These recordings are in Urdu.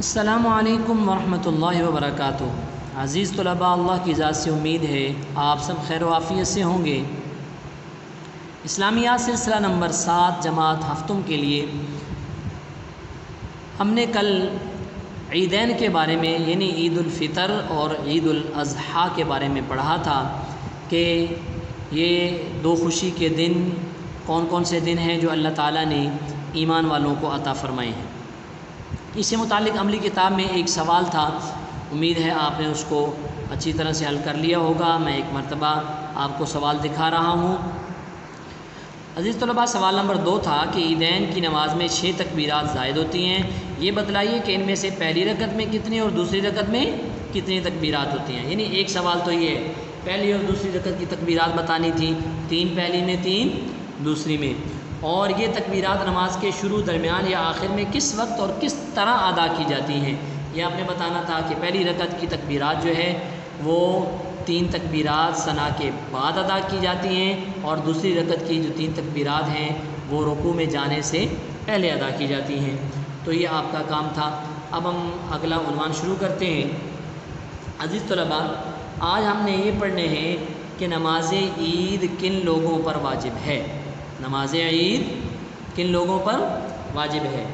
السلام علیکم ورحمۃ اللہ وبرکاتہ۔ عزیز طلباء، اللہ کی ذات سے امید ہے آپ سب خیر و عافیت سے ہوں گے۔ اسلامیات سلسلہ نمبر 7 جماعت ہفتم کے لیے ہم نے کل عیدین کے بارے میں یعنی عید الفطر اور عید الاضحیٰ کے بارے میں پڑھا تھا کہ یہ دو خوشی کے دن کون کون سے دن ہیں جو اللہ تعالیٰ نے ایمان والوں کو عطا فرمائے ہیں۔ اس سے متعلق عملی کتاب میں ایک سوال تھا، امید ہے آپ نے اس کو اچھی طرح سے حل کر لیا ہوگا۔ میں ایک مرتبہ آپ کو سوال دکھا رہا ہوں۔ عزیز طلباء، سوال نمبر 2 تھا کہ عیدین کی نماز میں 6 تکبیرات زائد ہوتی ہیں، یہ بتلائیے کہ ان میں سے پہلی رکعت میں کتنی اور دوسری رکعت میں کتنی تکبیرات ہوتی ہیں۔ یعنی ایک سوال تو یہ ہے، پہلی اور دوسری رکعت کی تکبیرات بتانی تھی، 3 پہلی میں 3 دوسری میں، اور یہ تکبیرات نماز کے شروع، درمیان یا آخر میں کس وقت اور کس طرح ادا کی جاتی ہیں، یہ آپ نے بتانا تھا کہ پہلی رکعت کی تکبیرات جو ہے وہ 3 تکبیرات ثنا کے بعد ادا کی جاتی ہیں، اور دوسری رکعت کی جو 3 تکبیرات ہیں وہ رکوع میں جانے سے پہلے ادا کی جاتی ہیں۔ تو یہ آپ کا کام تھا۔ اب ہم اگلا عنوان شروع کرتے ہیں۔ عزیز طلباء، آج ہم نے یہ پڑھنے ہیں کہ نماز عید کن لوگوں پر واجب ہے۔ نماز عید کن لوگوں پر واجب ہے۔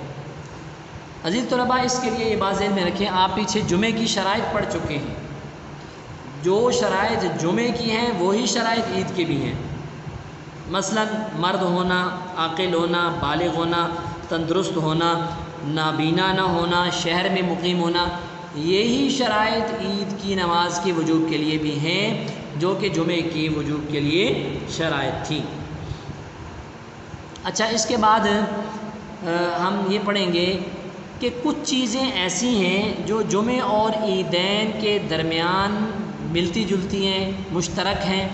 عزیز طلباء، اس کے لیے یہ بات ذہن میں رکھیں، آپ پیچھے جمعے کی شرائط پڑھ چکے ہیں۔ جو شرائط جمعے کی ہیں وہی شرائط عید کے بھی ہیں۔ مثلا مرد ہونا، عاقل ہونا، بالغ ہونا، تندرست ہونا، نابینا نہ ہونا، شہر میں مقیم ہونا، یہی شرائط عید کی نماز کے وجوب کے لیے بھی ہیں جو کہ جمعے کی وجوب کے لیے شرائط تھی۔ اچھا، اس کے بعد ہم یہ پڑھیں گے کہ کچھ چیزیں ایسی ہیں جو جمعے اور عیدین کے درمیان ملتی جلتی ہیں، مشترک ہیں،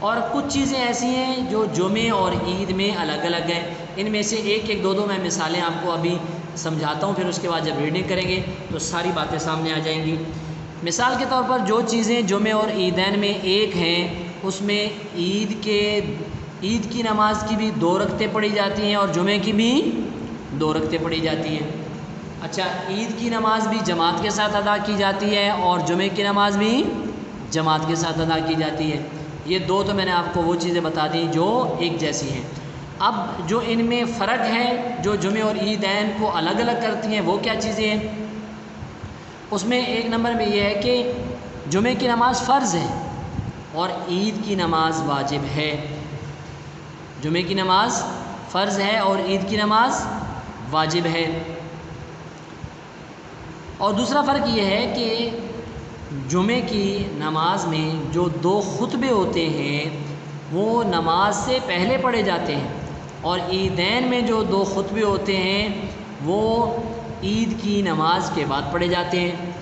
اور کچھ چیزیں ایسی ہیں جو جمعے اور عید میں الگ الگ ہیں۔ ان میں سے ایک ایک دو میں مثالیں آپ کو ابھی سمجھاتا ہوں، پھر اس کے بعد جب ریڈنگ کریں گے تو ساری باتیں سامنے آ جائیں گی۔ مثال کے طور پر جو چیزیں جمعے اور عیدین میں ایک ہیں، اس میں عید کی نماز کی بھی 2 رکعتیں پڑھی جاتی ہیں اور جمعے کی بھی 2 رکعتیں پڑھی جاتی ہیں۔ اچھا، عید کی نماز بھی جماعت کے ساتھ ادا کی جاتی ہے اور جمعے کی نماز بھی جماعت کے ساتھ ادا کی جاتی ہے۔ یہ 2 تو میں نے آپ کو وہ چیزیں بتا دیں جو ایک جیسی ہیں۔ اب جو ان میں فرق ہے، جو جمعے اور عیدین کو الگ الگ کرتی ہیں، وہ کیا چیزیں ہیں؟ اس میں ایک نمبر میں یہ ہے کہ جمعے کی نماز فرض ہے اور عید کی نماز واجب ہے۔ جمعے کی نماز فرض ہے اور عید کی نماز واجب ہے۔ اور دوسرا فرق یہ ہے کہ جمعے کی نماز میں جو 2 خطبے ہوتے ہیں وہ نماز سے پہلے پڑھے جاتے ہیں، اور عیدین میں جو 2 خطبے ہوتے ہیں وہ عید کی نماز کے بعد پڑھے جاتے ہیں۔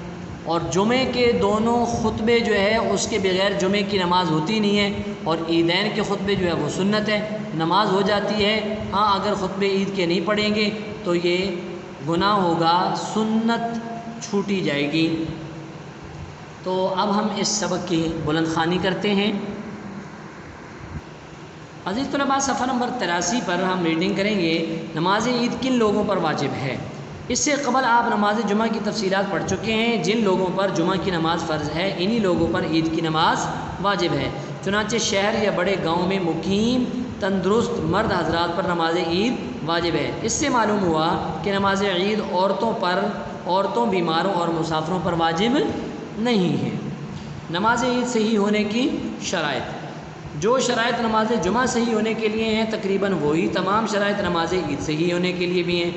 اور جمعے کے دونوں خطبے جو ہے اس کے بغیر جمعے کی نماز ہوتی نہیں ہے، اور عیدین کے خطبے جو ہے وہ سنت ہے، نماز ہو جاتی ہے۔ ہاں، اگر خطبے عید کے نہیں پڑھیں گے تو یہ گناہ ہوگا، سنت چھوٹی جائے گی۔ تو اب ہم اس سبق کی بلند خوانی کرتے ہیں۔ عزیز طلباء، صفحہ نمبر 83 پر ہم ریڈنگ کریں گے، نماز عید کن لوگوں پر واجب ہے۔ اس سے قبل آپ نماز جمعہ کی تفصیلات پڑھ چکے ہیں۔ جن لوگوں پر جمعہ کی نماز فرض ہے، انہی لوگوں پر عید کی نماز واجب ہے۔ چنانچہ شہر یا بڑے گاؤں میں مقیم تندرست مرد حضرات پر نماز عید واجب ہے۔ اس سے معلوم ہوا کہ نماز عید عورتوں، بیماروں اور مسافروں پر واجب نہیں ہے۔ نماز عید صحیح ہونے کی شرائط، جو شرائط نماز جمعہ صحیح ہونے کے لیے ہیں تقریباً وہی تمام شرائط نماز عید صحیح ہونے کے لیے بھی ہیں۔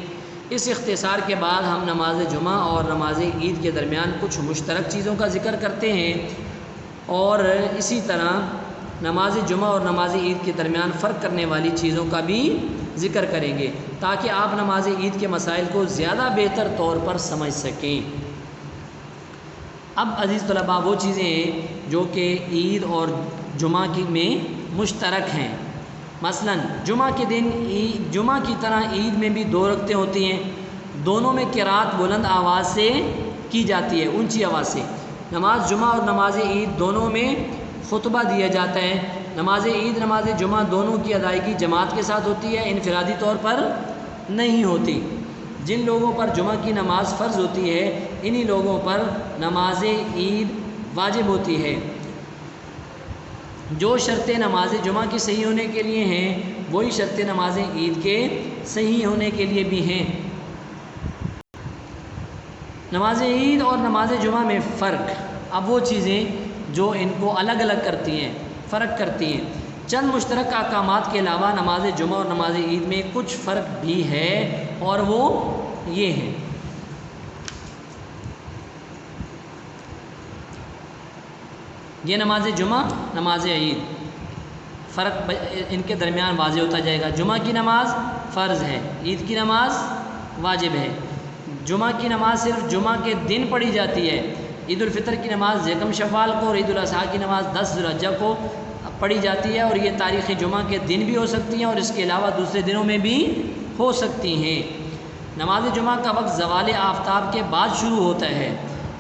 اس اختصار کے بعد ہم نماز جمعہ اور نماز عید کے درمیان کچھ مشترک چیزوں کا ذکر کرتے ہیں، اور اسی طرح نماز جمعہ اور نماز عید کے درمیان فرق کرنے والی چیزوں کا بھی ذکر کریں گے تاکہ آپ نماز عید کے مسائل کو زیادہ بہتر طور پر سمجھ سکیں۔ اب عزیز طلباء، وہ چیزیں ہیں جو کہ عید اور جمعہ میں مشترک ہیں۔ مثلا جمعہ کے دن جمعہ کی طرح عید میں بھی 2 رکعتیں ہوتی ہیں، دونوں میں قرات بلند آواز سے کی جاتی ہے، اونچی آواز سے۔ نماز جمعہ اور نماز عید دونوں میں خطبہ دیا جاتا ہے۔ نماز عید، نماز جمعہ دونوں کی ادائیگی جماعت کے ساتھ ہوتی ہے، انفرادی طور پر نہیں ہوتی۔ جن لوگوں پر جمعہ کی نماز فرض ہوتی ہے انہی لوگوں پر نماز عید واجب ہوتی ہے۔ جو شرطیں نماز جمعہ کی صحیح ہونے کے لیے ہیں وہی شرطیں نماز عید کے صحیح ہونے کے لیے بھی ہیں۔ نماز عید اور نماز جمعہ میں فرق، اب وہ چیزیں جو ان کو الگ الگ کرتی ہیں، فرق کرتی ہیں۔ چند مشترک احکامات کے علاوہ نماز جمعہ اور نماز عید میں کچھ فرق بھی ہے، اور وہ یہ ہیں۔ یہ نماز جمعہ نماز عید، فرق ان کے درمیان واضح ہوتا جائے گا۔ جمعہ کی نماز فرض ہے، عید کی نماز واجب ہے۔ جمعہ کی نماز صرف جمعہ کے دن پڑھی جاتی ہے۔ عید الفطر کی نماز یکم شوال کو اور عید الاضحیٰ کی نماز 10 ذی الحجہ کو پڑھی جاتی ہے، اور یہ تاریخ جمعہ کے دن بھی ہو سکتی ہیں اور اس کے علاوہ دوسرے دنوں میں بھی ہو سکتی ہیں۔ نماز جمعہ کا وقت زوال آفتاب کے بعد شروع ہوتا ہے۔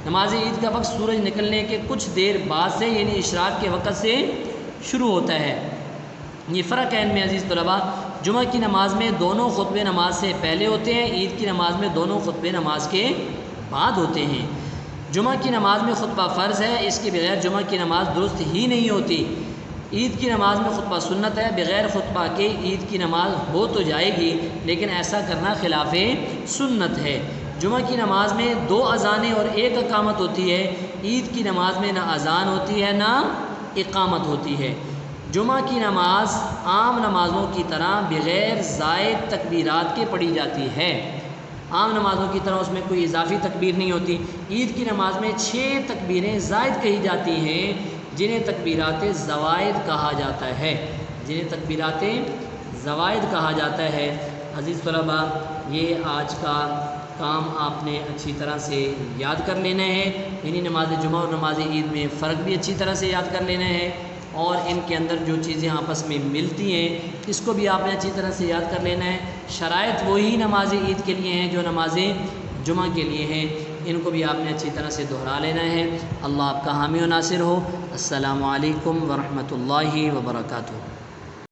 نماز عید کا وقت سورج نکلنے کے کچھ دیر بعد سے یعنی اشراق کے وقت سے شروع ہوتا ہے۔ یہ فرق ہے ان میں عزیز طلباء۔ جمعہ کی نماز میں دونوں خطبے نماز سے پہلے ہوتے ہیں، عید کی نماز میں دونوں خطبے نماز کے بعد ہوتے ہیں۔ جمعہ کی نماز میں خطبہ فرض ہے، اس کے بغیر جمعہ کی نماز درست ہی نہیں ہوتی۔ عید کی نماز میں خطبہ سنت ہے، بغیر خطبہ کے عید کی نماز ہو تو جائے گی لیکن ایسا کرنا خلاف سنت ہے۔ جمعہ کی نماز میں 2 اذانیں اور 1 اقامت ہوتی ہے، عید کی نماز میں نہ اذان ہوتی ہے نہ اقامت ہوتی ہے۔ جمعہ کی نماز عام نمازوں کی طرح بغیر زائد تکبیرات کے پڑھی جاتی ہے، عام نمازوں کی طرح اس میں کوئی اضافی تکبیر نہیں ہوتی۔ عید کی نماز میں 6 تکبیریں زائد کہی جاتی ہیں جنہیں تکبیرات زوائد کہا جاتا ہے، جنہیں تکبیرات زوائد کہا جاتا ہے۔ عزیز طلباء، یہ آج کا کام آپ نے اچھی طرح سے یاد کر لینا ہے، یعنی نماز جمعہ اور نماز عید میں فرق بھی اچھی طرح سے یاد کر لینا ہے، اور ان کے اندر جو چیزیں آپس میں ملتی ہیں اس کو بھی آپ نے اچھی طرح سے یاد کر لینا ہے۔ شرائط وہی نماز عید کے لیے ہیں جو نماز جمعہ کے لیے ہیں، ان کو بھی آپ نے اچھی طرح سے دہرا لینا ہے۔ اللہ آپ کا حامی و ناصر ہو۔ السلام علیکم ورحمۃ اللہ وبرکاتہ۔